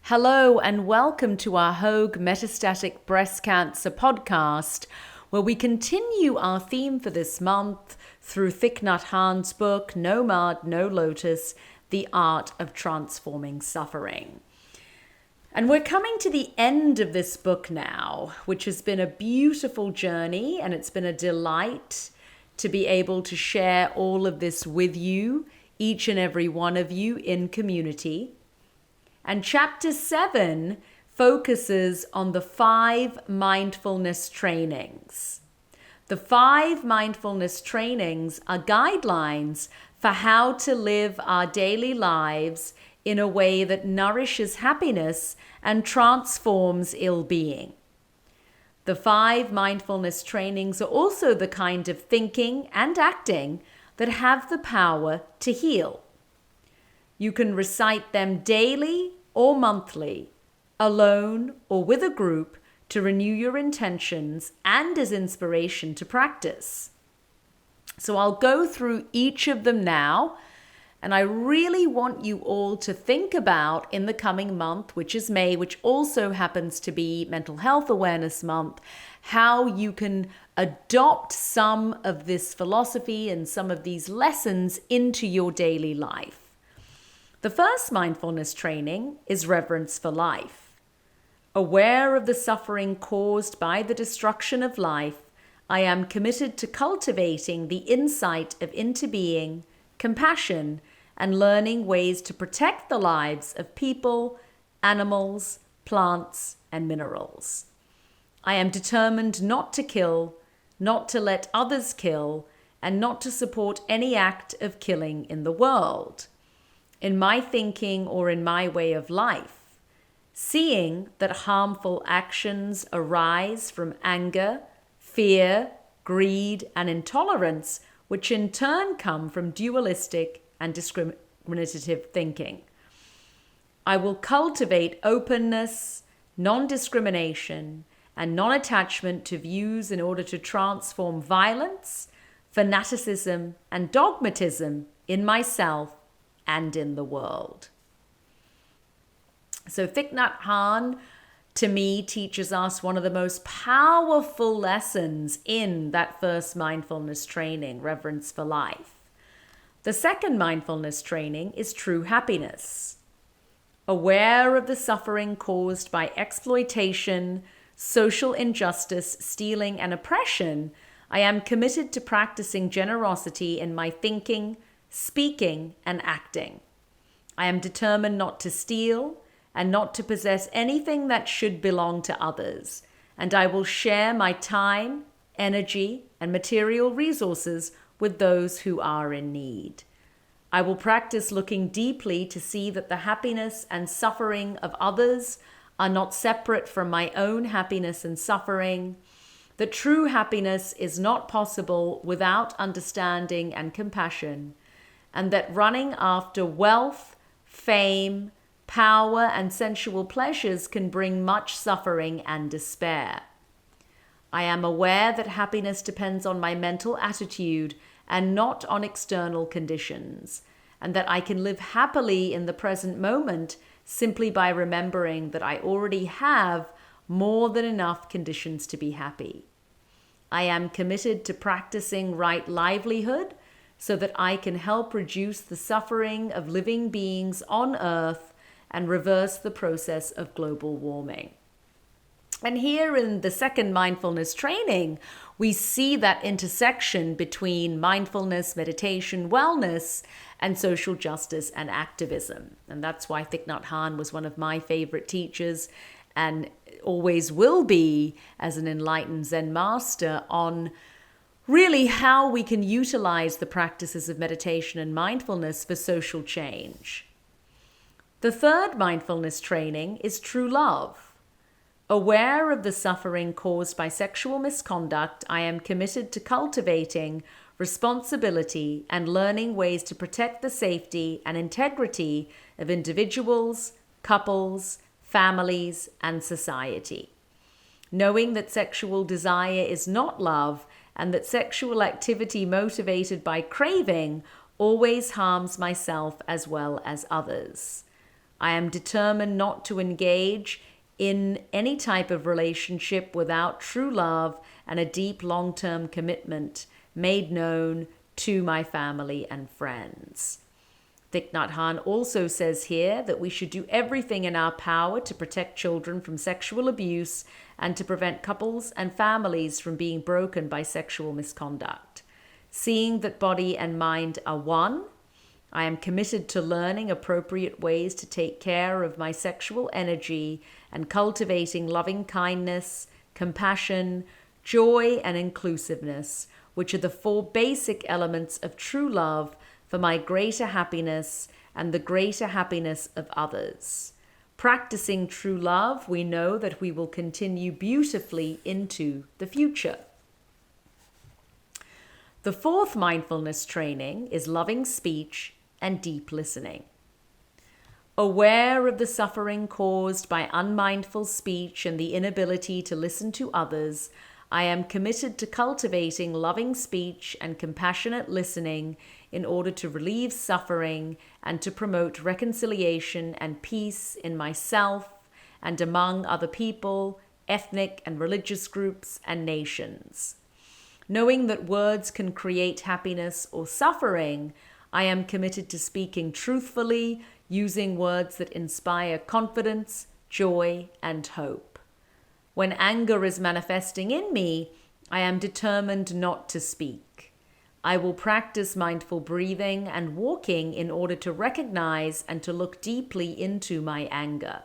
Hello and welcome to our Hogue Metastatic Breast Cancer podcast, where we continue our theme for this month through Thich Nhat Hanh's book, No Mud, No Lotus, The Art of Transforming Suffering. And we're coming to the end of this book now, which has been a beautiful journey, and it's been a delight to be able to share all of this with you, each and every one of you in community. And chapter 7 focuses on the 5 mindfulness trainings. The 5 mindfulness trainings are guidelines for how to live our daily lives in a way that nourishes happiness and transforms ill-being. The 5 mindfulness trainings are also the kind of thinking and acting that have the power to heal. You can recite them daily or monthly, alone or with a group, to renew your intentions and as inspiration to practice. So I'll go through each of them now, and I really want you all to think about in the coming month, which is May, which also happens to be Mental Health Awareness Month, how you can adopt some of this philosophy and some of these lessons into your daily life. The first mindfulness training is reverence for life. Aware of the suffering caused by the destruction of life, I am committed to cultivating the insight of into being, compassion, and learning ways to protect the lives of people, animals, plants, and minerals. I am determined not to kill, not to let others kill, and not to support any act of killing in the world, in my thinking or in my way of life. Seeing that harmful actions arise from anger, fear, greed, and intolerance, which in turn come from dualistic and discriminative thinking. I will cultivate openness, non-discrimination, and non-attachment to views in order to transform violence, fanaticism, and dogmatism in myself and in the world. So Thich Nhat Hanh, to me, teaches us one of the most powerful lessons in that first mindfulness training, reverence for life. The second mindfulness training is true happiness. Aware of the suffering caused by exploitation, social injustice, stealing, and oppression, I am committed to practicing generosity in my thinking, speaking, and acting. I am determined not to steal and not to possess anything that should belong to others, and I will share my time, energy, and material resources with those who are in need. I will practice looking deeply to see that the happiness and suffering of others are not separate from my own happiness and suffering, that true happiness is not possible without understanding and compassion, and that running after wealth, fame, power, and sensual pleasures can bring much suffering and despair. I am aware that happiness depends on my mental attitude and not on external conditions, and that I can live happily in the present moment simply by remembering that I already have more than enough conditions to be happy. I am committed to practicing right livelihood so that I can help reduce the suffering of living beings on Earth and reverse the process of global warming. And here in the second mindfulness training, we see that intersection between mindfulness, meditation, wellness, and social justice and activism. And that's why Thich Nhat Hanh was one of my favorite teachers and always will be as an enlightened Zen master on really how we can utilize the practices of meditation and mindfulness for social change. The third mindfulness training is true love. Aware of the suffering caused by sexual misconduct, I am committed to cultivating responsibility and learning ways to protect the safety and integrity of individuals, couples, families, and society. Knowing that sexual desire is not love and that sexual activity motivated by craving always harms myself as well as others. I am determined not to engage in any type of relationship without true love and a deep long-term commitment made known to my family and friends. Thich Nhat Hanh also says here that we should do everything in our power to protect children from sexual abuse and to prevent couples and families from being broken by sexual misconduct. Seeing that body and mind are one, I am committed to learning appropriate ways to take care of my sexual energy and cultivating loving kindness, compassion, joy, and inclusiveness, which are the 4 basic elements of true love for my greater happiness and the greater happiness of others. Practicing true love, we know that we will continue beautifully into the future. The 4th mindfulness training is loving speech and deep listening. Aware of the suffering caused by unmindful speech and the inability to listen to others, I am committed to cultivating loving speech and compassionate listening in order to relieve suffering and to promote reconciliation and peace in myself and among other people, ethnic and religious groups, and nations. Knowing that words can create happiness or suffering, I am committed to speaking truthfully, using words that inspire confidence, joy, and hope. When anger is manifesting in me, I am determined not to speak. I will practice mindful breathing and walking in order to recognize and to look deeply into my anger.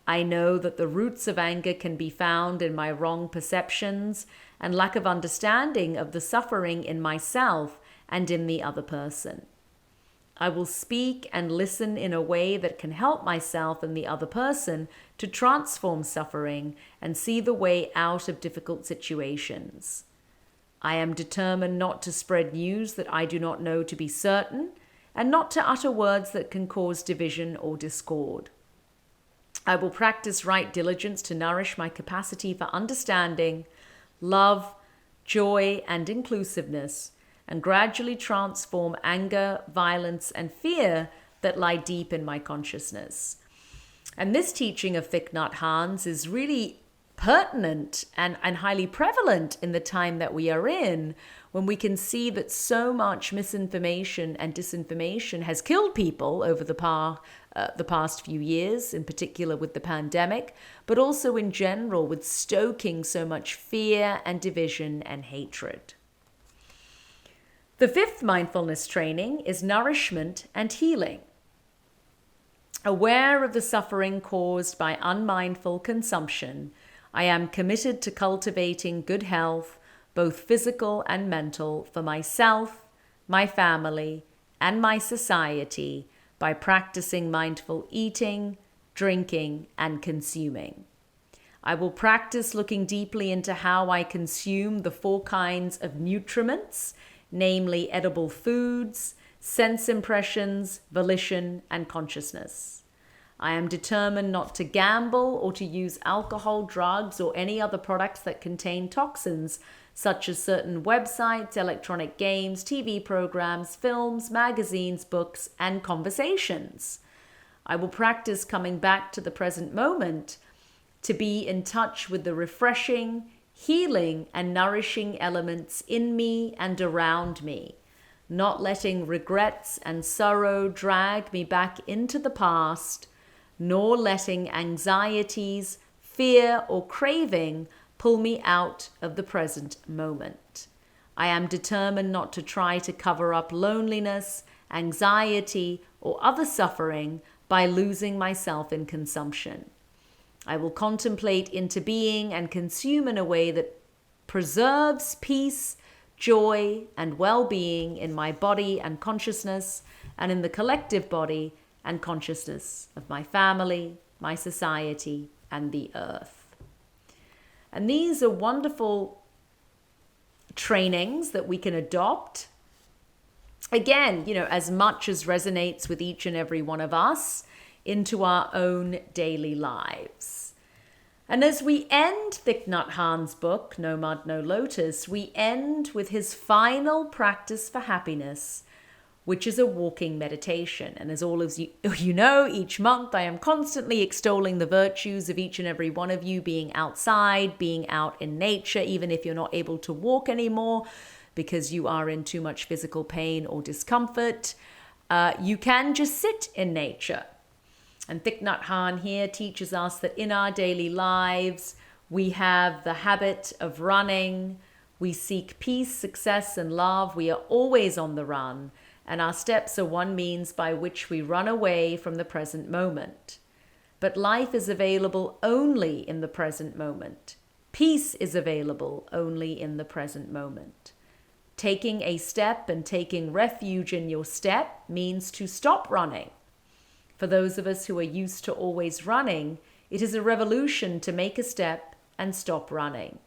I know that the roots of anger can be found in my wrong perceptions and lack of understanding of the suffering in myself and in the other person. I will speak and listen in a way that can help myself and the other person to transform suffering and see the way out of difficult situations. I am determined not to spread news that I do not know to be certain and not to utter words that can cause division or discord. I will practice right diligence to nourish my capacity for understanding, love, joy, and inclusiveness, and gradually transform anger, violence, and fear that lie deep in my consciousness. And this teaching of Thich Nhat Hanh's is really pertinent and highly prevalent in the time that we are in, when we can see that so much misinformation and disinformation has killed people over the past few years, in particular with the pandemic, but also in general with stoking so much fear and division and hatred. The 5th mindfulness training is nourishment and healing. Aware of the suffering caused by unmindful consumption, I am committed to cultivating good health, both physical and mental, for myself, my family, and my society by practicing mindful eating, drinking, and consuming. I will practice looking deeply into how I consume the 4 kinds of nutriments, namely edible foods, sense impressions, volition, and consciousness. I am determined not to gamble or to use alcohol, drugs, or any other products that contain toxins, such as certain websites, electronic games, TV programs, films, magazines, books, and conversations. I will practice coming back to the present moment to be in touch with the refreshing, healing, and nourishing elements in me and around me, not letting regrets and sorrow drag me back into the past, nor letting anxieties, fear, or craving pull me out of the present moment. I am determined not to try to cover up loneliness, anxiety, or other suffering by losing myself in consumption. I will contemplate into being and consume in a way that preserves peace, joy, and well-being in my body and consciousness, and in the collective body and consciousness of my family, my society, and the earth. And these are wonderful trainings that we can adopt. Again, as much as resonates with each and every one of us into our own daily lives. And as we end Thich Nhat Hanh's book, No Mud, No Lotus, we end with his final practice for happiness, which is a walking meditation. And as all of you know, each month I am constantly extolling the virtues of each and every one of you being outside, being out in nature, even if you're not able to walk anymore because you are in too much physical pain or discomfort. You can just sit in nature. And Thich Nhat Hanh here teaches us that in our daily lives, we have the habit of running. We seek peace, success, and love. We are always on the run. And our steps are one means by which we run away from the present moment. But life is available only in the present moment. Peace is available only in the present moment. Taking a step and taking refuge in your step means to stop running. For those of us who are used to always running, it is a revolution to make a step and stop running.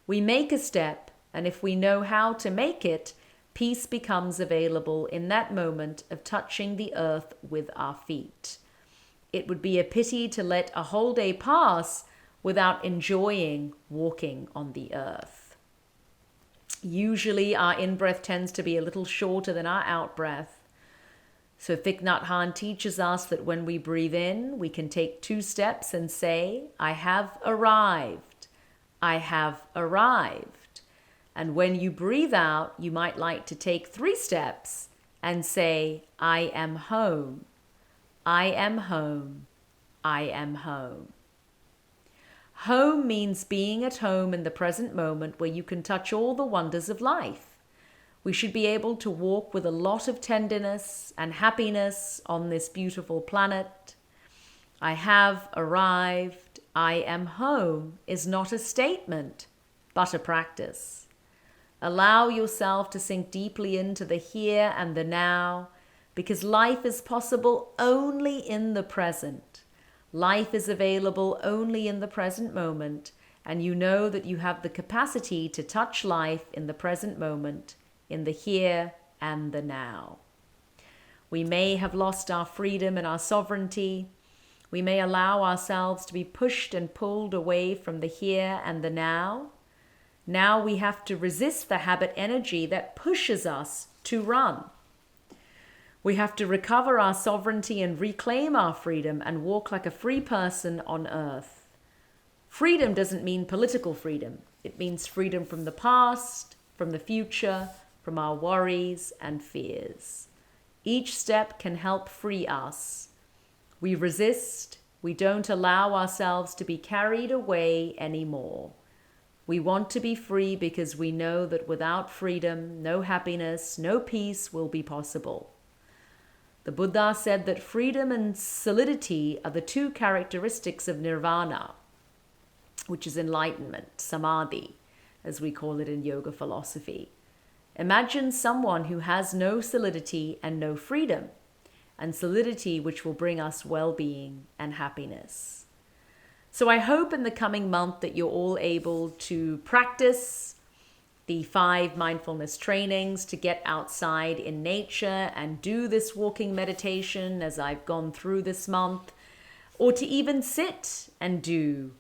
We make a step, and if we know how to make it, peace becomes available in that moment of touching the earth with our feet. It would be a pity to let a whole day pass without enjoying walking on the earth. Usually our in-breath tends to be a little shorter than our out-breath. So Thich Nhat Hanh teaches us that when we breathe in, we can take 2 steps and say, I have arrived. I have arrived. And when you breathe out, you might like to take 3 steps and say, I am home. I am home. I am home. Home means being at home in the present moment where you can touch all the wonders of life. We should be able to walk with a lot of tenderness and happiness on this beautiful planet. I have arrived. I am home is not a statement, but a practice. Allow yourself to sink deeply into the here and the now, because life is possible only in the present. Life is available only in the present moment, and you know that you have the capacity to touch life in the present moment, in the here and the now. We may have lost our freedom and our sovereignty. We may allow ourselves to be pushed and pulled away from the here and the now. Now we have to resist the habit energy that pushes us to run. We have to recover our sovereignty and reclaim our freedom and walk like a free person on earth. Freedom doesn't mean political freedom. It means freedom from the past, from the future, from our worries and fears. Each step can help free us. We resist. We don't allow ourselves to be carried away anymore. We want to be free because we know that without freedom, no happiness, no peace will be possible. The Buddha said that freedom and solidity are the 2 characteristics of nirvana, which is enlightenment, samadhi, as we call it in yoga philosophy. Imagine someone who has no solidity and no freedom, and solidity which will bring us well-being and happiness. So I hope in the coming month that you're all able to practice the 5 mindfulness trainings to get outside in nature and do this walking meditation as I've gone through this month, or to even sit and do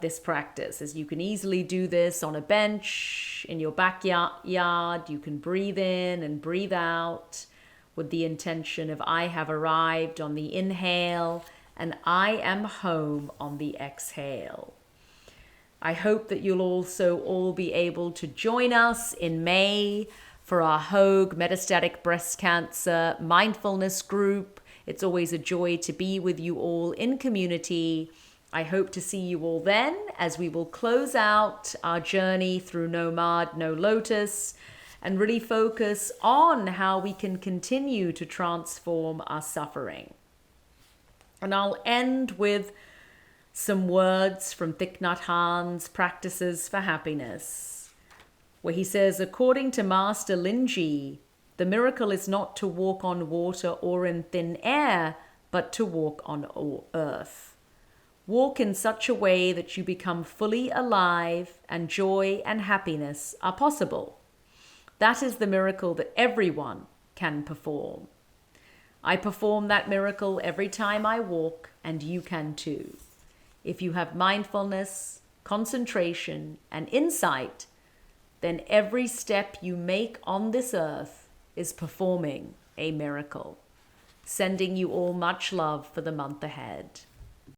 this practice, as you can easily do this on a bench, in your backyard. You can breathe in and breathe out with the intention of I have arrived on the inhale and I am home on the exhale. I hope that you'll also all be able to join us in May for our Hogue Metastatic Breast Cancer Mindfulness Group. It's always a joy to be with you all in community. I hope to see you all then, as we will close out our journey through No Mud, No Lotus and really focus on how we can continue to transform our suffering. And I'll end with some words from Thich Nhat Hanh's Practices for Happiness, where he says, according to Master Linji, the miracle is not to walk on water or in thin air, but to walk on earth. Walk in such a way that you become fully alive and joy and happiness are possible. That is the miracle that everyone can perform. I perform that miracle every time I walk, and you can too. If you have mindfulness, concentration, and insight, then every step you make on this earth is performing a miracle. Sending you all much love for the month ahead.